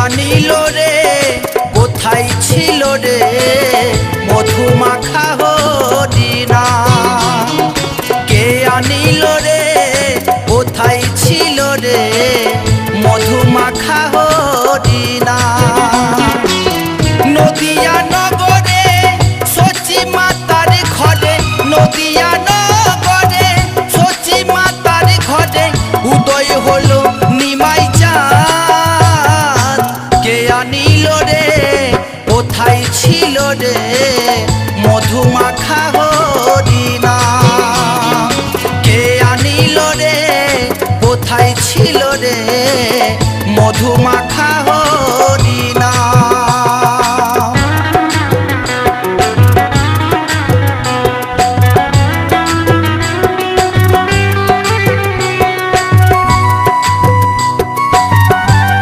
আনিল রে কোথায় ছিল রে মধুমাখা হরিণা কে আনিল রে কোথায় ছিল রে মধুমাখা হরিণা নদিয়া নগরে সচি মাতার ঘরে নদিয়া নগরে সচি মাতার ঘরে উদয় হলো নিমাই চাঁদ কে আনিল রে কোথায় ছিল রে মধুমাখা হরিণা কে আনিল রে কোথায় ছিল রে মধুমাখা